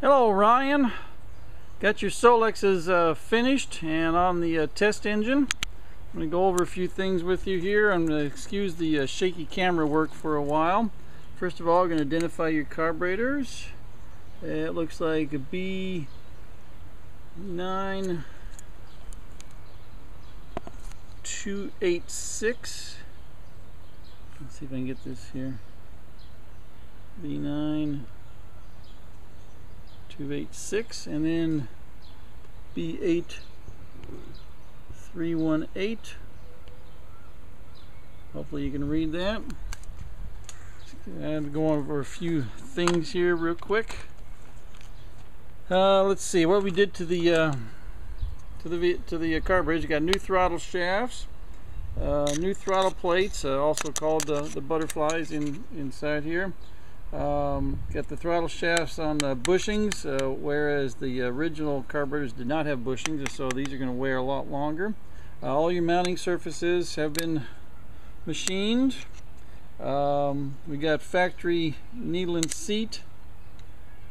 Hello Ryan, got your Solexes finished and on the test engine. I'm going to go over a few things with you here. I'm going to excuse the shaky camera work for a while. First of all, I'm going to identify your carburetors. It looks like a B9286. Let's see if I can get this here. B9286 and then B8318. Hopefully you can read that. I'm going over a few things here real quick. Let's see what we did to the carburetors. You got new throttle shafts, new throttle plates, also called the butterflies inside here. Got the throttle shafts on the bushings, whereas the original carburetors did not have bushings, so these are going to wear a lot longer. All your mounting surfaces have been machined. We got factory needle and seat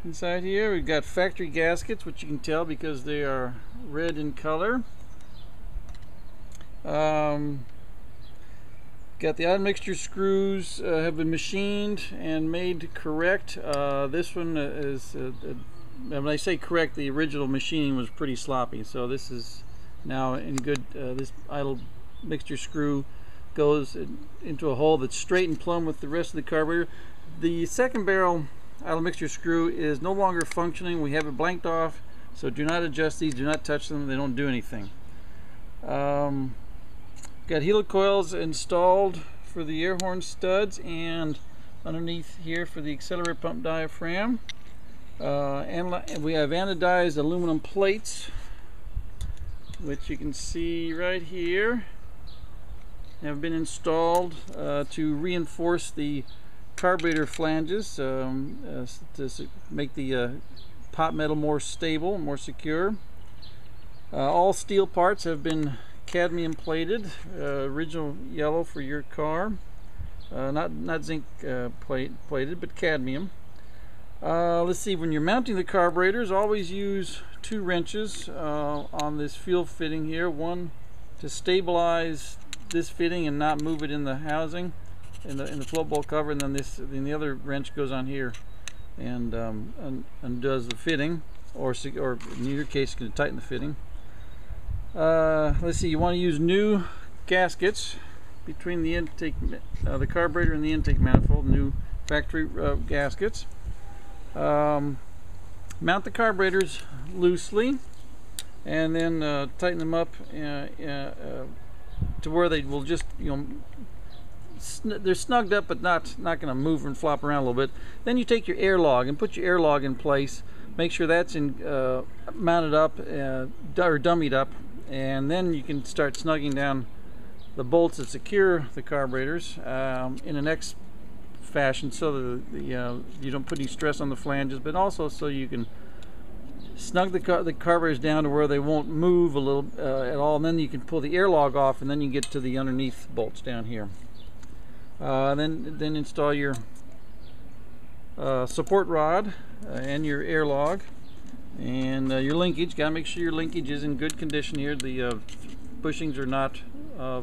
inside here. We've got factory gaskets, which you can tell because they are red in color. Got the admixture screws have been machined and made correct. This one is, when I say correct, the original machining was pretty sloppy, so this is now in good. This idle mixture screw goes into a hole that's straight and plumb with the rest of the carburetor. The second barrel idle mixture screw is no longer functioning. We have it blanked off, so do not adjust these, do not touch them, they don't do anything. Got helicoils installed for the air horn studs and underneath here for the accelerator pump diaphragm. And we have anodized aluminum plates, which you can see right here, have been installed to reinforce the carburetor flanges to make the pot metal more stable, more secure. All steel parts have been cadmium plated, original yellow for your car, not zinc plated, but cadmium. Let's see, when you're mounting the carburetors, always use 2 wrenches on this fuel fitting here, one to stabilize this fitting and not move it in the housing, in the float bolt cover, and then the other wrench goes on here and undoes the fitting, or in your case, going to tighten the fitting. Let's see, you want to use new gaskets between the intake, the carburetor and the intake manifold, new factory gaskets. Mount the carburetors loosely and then tighten them up to where they will just, they're snugged up but not going to move and flop around a little bit. Then you take your air log and put your air log in place. Make sure that's mounted up or dummied up, and then you can start snugging down the bolts that secure the carburetors in an X fashion, so that you don't put any stress on the flanges, but also so you can snug the carburetors down to where they won't move a little at all, and then you can pull the air log off, and then you get to the underneath bolts down here. Then install your support rod and your air log and your linkage. Got to make sure your linkage is in good condition here. The bushings are not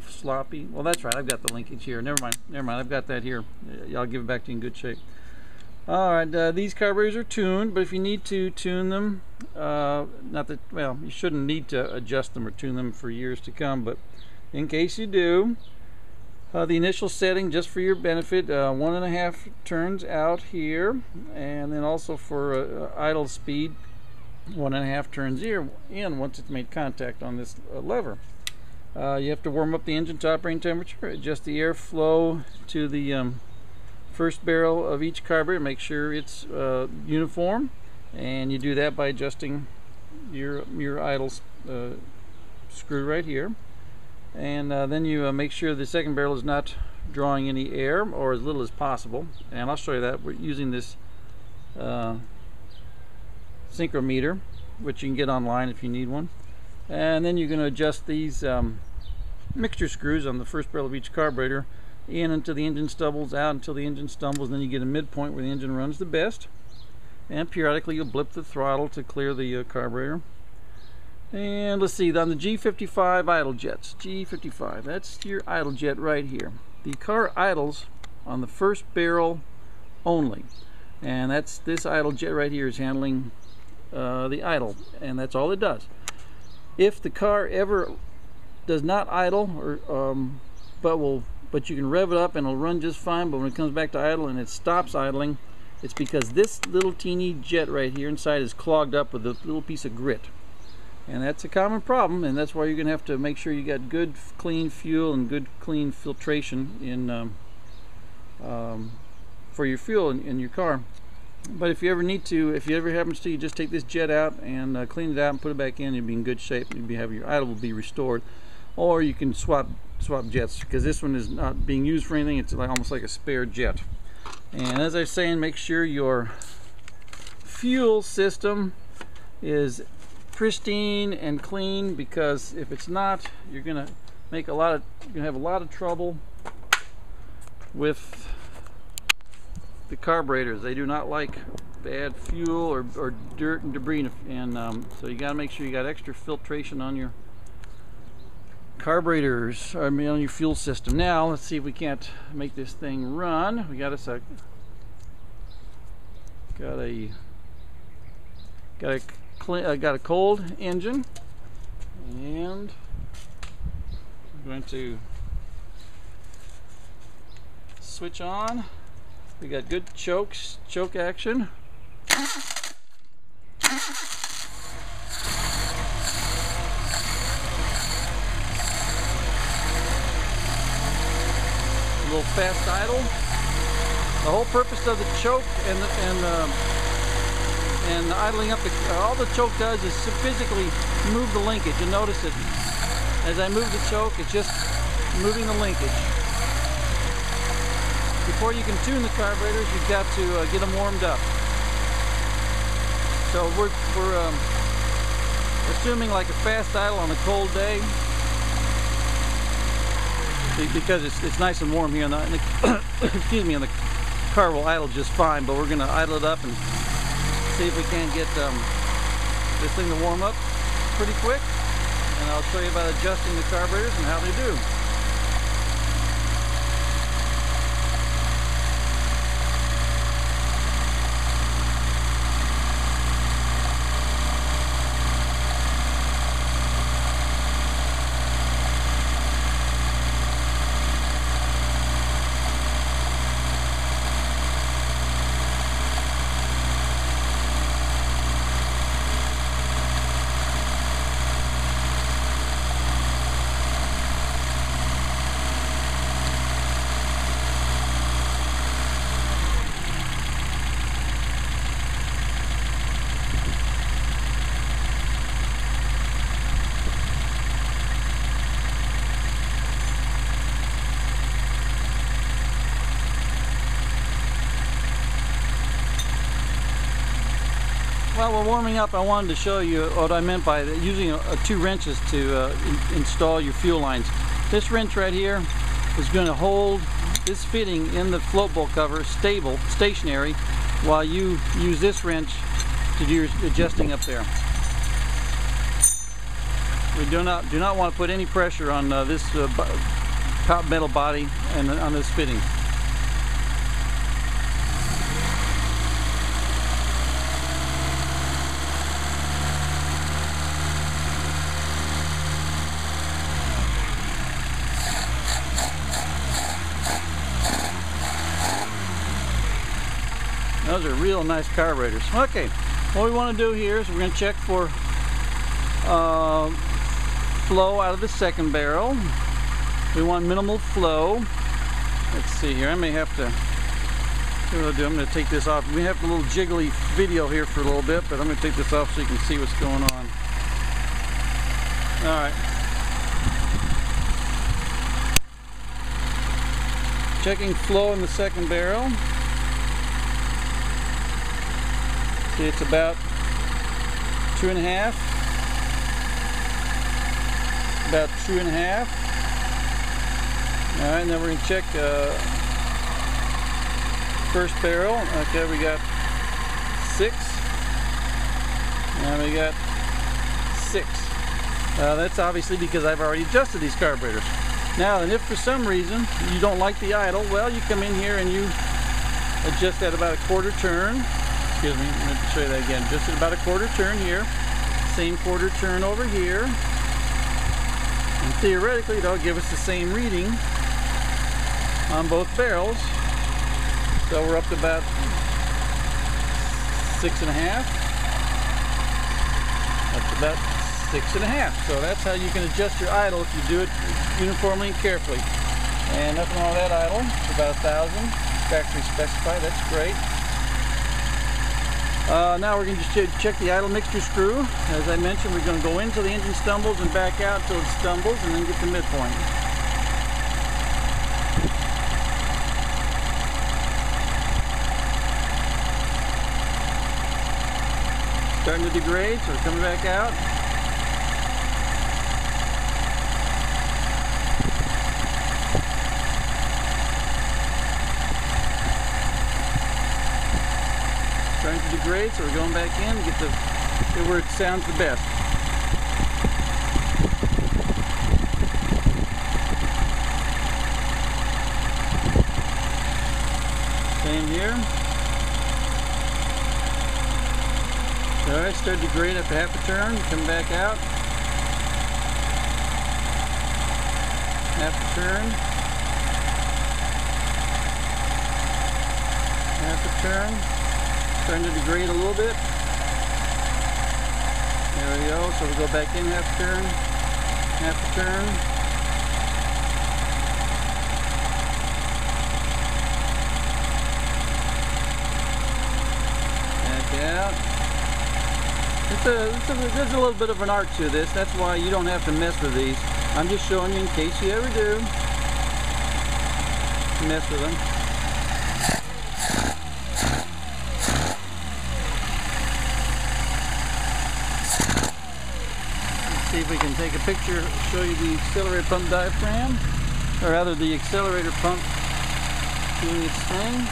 sloppy. Well, that's right, I've got the linkage here. Never mind, I've got that here. I'll give it back to you in good shape. Alright, these carburetors are tuned, but if you need to tune them, not that, well, you shouldn't need to adjust them or tune them for years to come, but in case you do, the initial setting, just for your benefit, 1.5 turns out here, and then also for idle speed, 1.5 turns here in once it's made contact on this lever. You have to warm up the engine to operating temperature, adjust the airflow to the first barrel of each carburetor, make sure it's uniform, and you do that by adjusting your idle screw right here. And then you make sure the second barrel is not drawing any air, or as little as possible, and I'll show you that. We're using this synchrometer, which you can get online if you need one. And then you're going to adjust these mixture screws on the first barrel of each carburetor in until the engine stubbles, out until the engine stumbles, and then you get a midpoint where the engine runs the best. and periodically you'll blip the throttle to clear the carburetor. And let's see, on the G55 idle jets, G55, that's your idle jet right here. The car idles on the first barrel only, and that's this idle jet right here is handling the idle, and that's all it does. If the car ever does not idle, or but you can rev it up and it'll run just fine, but when it comes back to idle and it stops idling, it's because this little teeny jet right here inside is clogged up with a little piece of grit. And that's a common problem, and that's why you're going to have to make sure you got good clean fuel and good clean filtration in for your fuel in your car. But if you ever need to, if it ever happens to you, just take this jet out and clean it out and put it back in. You'll be in good shape. Your idle will be restored. Or you can swap jets, because this one is not being used for anything. It's like almost like a spare jet. And as I was saying, make sure your fuel system is pristine and clean, because if it's not, you're gonna have a lot of trouble with the carburetors. They do not like bad fuel or dirt and debris, and so you got to make sure you got extra filtration on your carburetors, on your fuel system. Now let's see if we can't make this thing run. We got a cold engine, and I'm going to switch on. We got good choke action. A little fast idle. The whole purpose of the choke and idling up, all the choke does is physically move the linkage. You'll notice it as I move the choke, it's just moving the linkage. Before you can tune the carburetors, you've got to get them warmed up. So we're assuming like a fast idle on a cold day, because it's nice and warm here, and excuse me, and the car will idle just fine. But we're going to idle it up and see if we can get this thing to warm up pretty quick, and I'll show you about adjusting the carburetors and how they do. While we're warming up, I wanted to show you what I meant by using two wrenches to install your fuel lines. This wrench right here is going to hold this fitting in the float bolt cover stationary, while you use this wrench to do your adjusting up there. We do not want to put any pressure on this top metal body and on this fitting. Those are real nice carburetors. Okay, what we want to do here is we're going to check for flow out of the second barrel. We want minimal flow. Let's see here. I may have to. What I'll do, I'm going to take this off. We have a little jiggly video here for a little bit, but I'm going to take this off so you can see what's going on. All right. Checking flow in the second barrel. See, it's about 2.5. About 2.5. All right, and then we're going to check first barrel. Okay, we got 6. And we got 6. That's obviously because I've already adjusted these carburetors. Now, and if for some reason you don't like the idle, well, you come in here and you adjust at about a quarter turn. Excuse me, let me show you that again. Just at about a quarter turn here. Same quarter turn over here. And theoretically, that'll give us the same reading on both barrels. So we're up to about 6.5. Up to about 6.5. So that's how you can adjust your idle if you do it uniformly and carefully. And nothing wrong with that idle. It's about 1,000. Factory specified. That's great. Now we're going to just check the idle mixture screw. As I mentioned, we're going to go until the engine stumbles and back out until it stumbles and then get the midpoint. Starting to degrade, so we're coming back out. Starting to degrade, so we're going back in to get where it sounds the best. Same here. Alright, start to degrade after half a turn, come back out. Half a turn. Half a turn. Starting to degrade a little bit. There we go. So we go back in half a turn, half a turn. Back out. There's a little bit of an art to this. That's why you don't have to mess with these. I'm just showing you in case you ever do mess with them. See if we can take a picture, show you the accelerator pump diaphragm, or rather the accelerator pump doing its thing.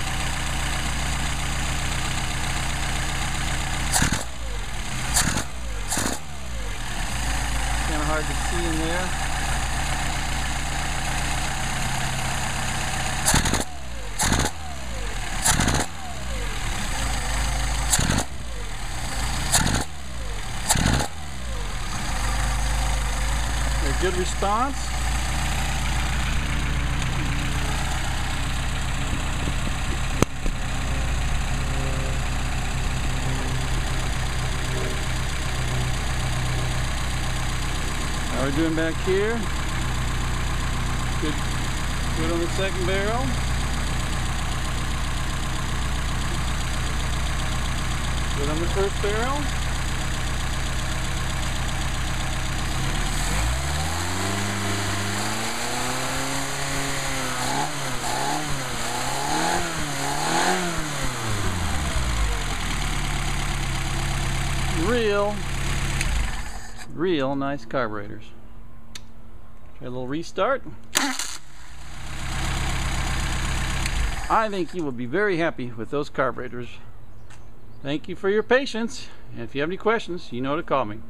Kind of hard to see in there. Good response. How are we doing back here? Good on the second barrel. Good on the first barrel. Real nice carburetors. Try a little restart. I think you will be very happy with those carburetors. Thank you for your patience, and if you have any questions, you know to call me.